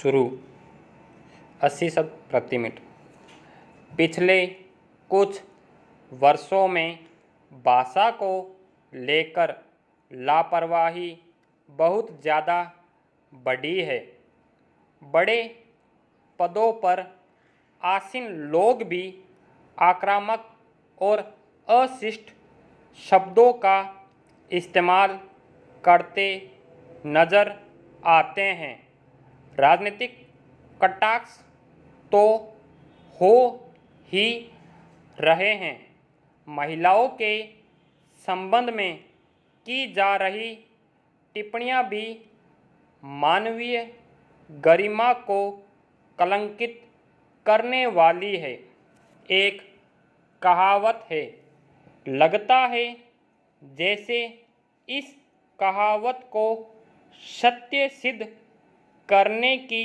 शुरू 80 शब्द प्रति मिनट। पिछले कुछ वर्षों में भाषा को लेकर लापरवाही बहुत ज़्यादा बढ़ी है। बड़े पदों पर आसीन लोग भी आक्रामक और अशिष्ट शब्दों का इस्तेमाल करते नज़र आते हैं। राजनीतिक कटाक्ष तो हो ही रहे हैं। महिलाओं के संबंध में की जा रही टिप्पणियां भी मानवीय गरिमा को कलंकित करने वाली है। एक कहावत है, लगता है जैसे इस कहावत को सत्य सिद्ध करने की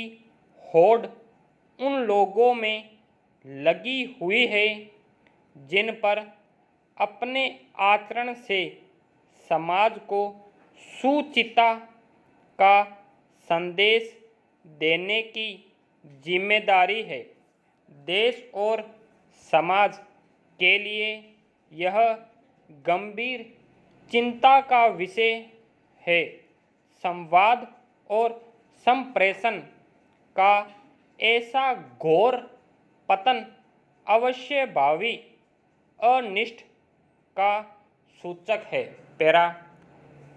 होड़ उन लोगों में लगी हुई है जिन पर अपने आचरण से समाज को सुचिता का संदेश देने की जिम्मेदारी है। देश और समाज के लिए यह गंभीर चिंता का विषय है। संवाद और संप्रेषण का ऐसा घोर पतन अवश्यभावी अनिष्ट का सूचक है। पैरा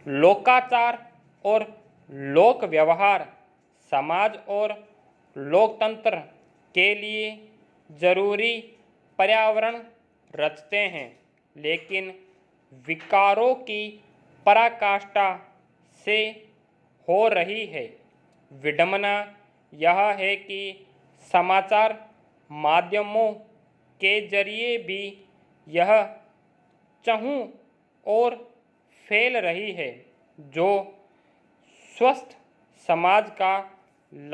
लोकाचार और लोक व्यवहार समाज और लोकतंत्र के लिए जरूरी पर्यावरण रचते हैं, लेकिन विकारों की पराकाष्ठा से हो रही है। विडंबना यह है कि समाचार माध्यमों के जरिए भी यह चहु और फैल रही है, जो स्वस्थ समाज का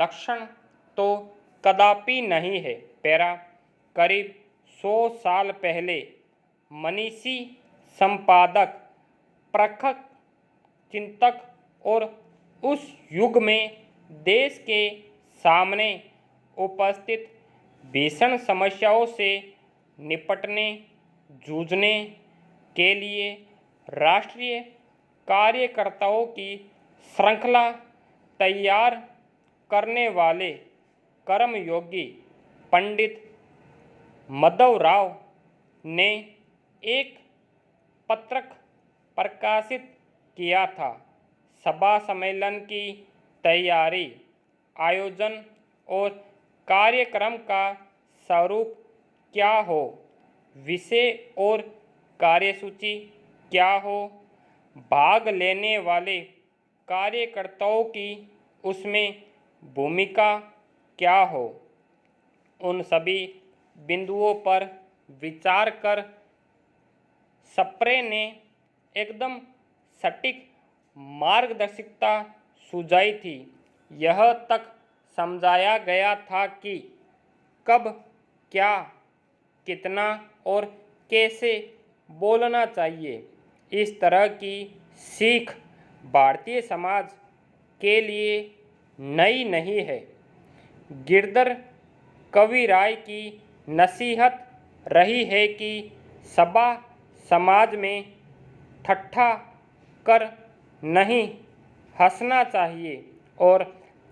लक्षण तो कदापि नहीं है। पैरा करीब 100 साल पहले मनीषी संपादक, प्रखर चिंतक और उस युग में देश के सामने उपस्थित भीषण समस्याओं से निपटने जूझने के लिए राष्ट्रीय कार्यकर्ताओं की श्रृंखला तैयार करने वाले कर्मयोगी पंडित माधवराव ने एक पत्रक प्रकाशित किया था। सभा सम्मेलन की तैयारी, आयोजन और कार्यक्रम का स्वरूप क्या हो, विषय और कार्यसूची क्या हो, भाग लेने वाले कार्यकर्ताओं की उसमें भूमिका क्या हो, उन सभी बिंदुओं पर विचार कर स्प्रे ने एकदम सटीक मार्गदर्शिका सुझाई थी। यह तक समझाया गया था कि कब, क्या, कितना और कैसे बोलना चाहिए। इस तरह की सीख भारतीय समाज के लिए नई नहीं है। गिरधर कविराय की नसीहत रही है कि सभा समाज में ठट्ठा कर नहीं हंसना चाहिए और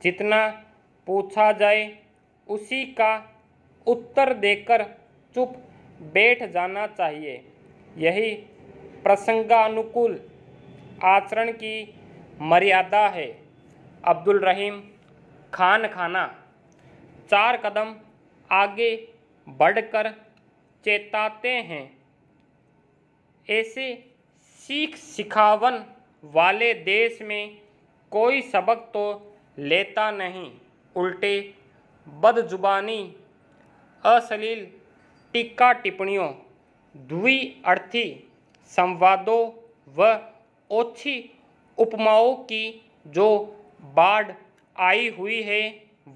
जितना पूछा जाए उसी का उत्तर देकर चुप बैठ जाना चाहिए। यही प्रसंगानुकूल आचरण की मर्यादा है। अब्दुल रहीम खान खाना 4 कदम आगे बढ़कर चेताते हैं, ऐसे सीख सिखावन वाले देश में कोई सबक तो लेता नहीं, उल्टे बदजुबानी, अश्लील टीका टिप्पणियों, द्विअर्थी संवादों व ओछी उपमाओं की जो बाढ़ आई हुई है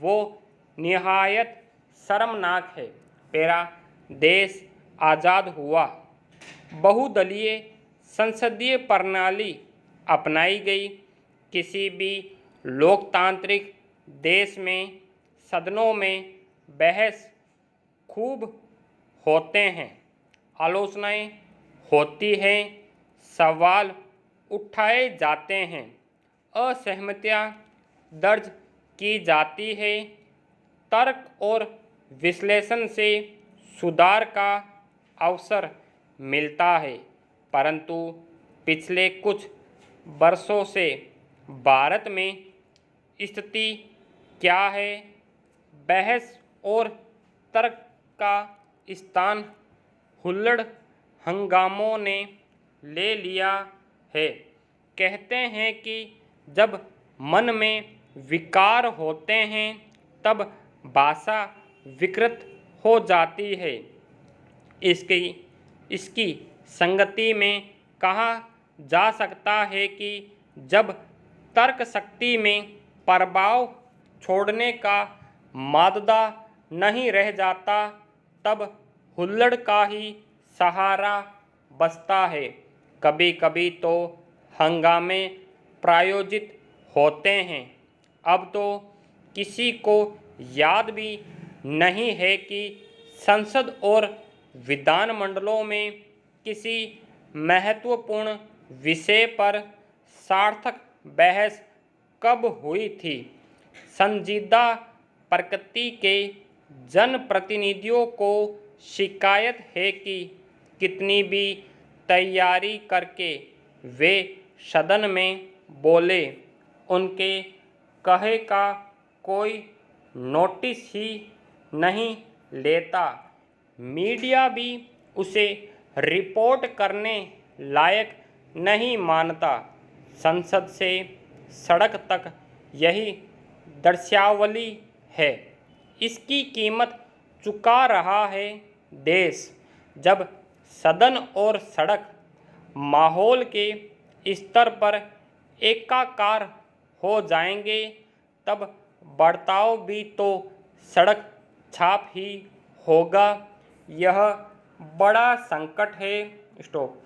वो निहायत शर्मनाक है। पैरा देश आज़ाद हुआ, बहुदलीय संसदीय प्रणाली अपनाई गई। किसी भी लोकतांत्रिक देश में सदनों में बहस खूब होते हैं, आलोचनाएं होती हैं, सवाल उठाए जाते हैं, असहमतियां दर्ज की जाती है, तर्क और विश्लेषण से सुधार का अवसर मिलता है। परंतु पिछले कुछ वर्षों से भारत में स्थिति क्या है? बहस और तर्क का स्थान हुल्लड़ हंगामों ने ले लिया है। कहते हैं कि जब मन में विकार होते हैं तब भाषा विकृत हो जाती है। इसकी संगति में कहा जा सकता है कि जब तर्क शक्ति में प्रभाव छोड़ने का माददा नहीं रह जाता तब हुल्लड़ का ही सहारा बचता है। कभी कभी तो हंगामे प्रायोजित होते हैं। अब तो किसी को याद भी नहीं है कि संसद और विधानमंडलों में किसी महत्वपूर्ण विषय पर सार्थक बहस कब हुई थी। संजीदा प्रकृति के जनप्रतिनिधियों को शिकायत है कि कितनी भी तैयारी करके वे सदन में बोले, उनके कहे का कोई नोटिस ही नहीं लेता। मीडिया भी उसे रिपोर्ट करने लायक नहीं मानता। संसद से सड़क तक यही दृश्यावली है। इसकी कीमत चुका रहा है देश। जब सदन और सड़क माहौल के स्तर पर एकाकार हो जाएंगे तब बर्ताव भी तो सड़क छाप ही होगा। यह बड़ा संकट है। स्टॉप।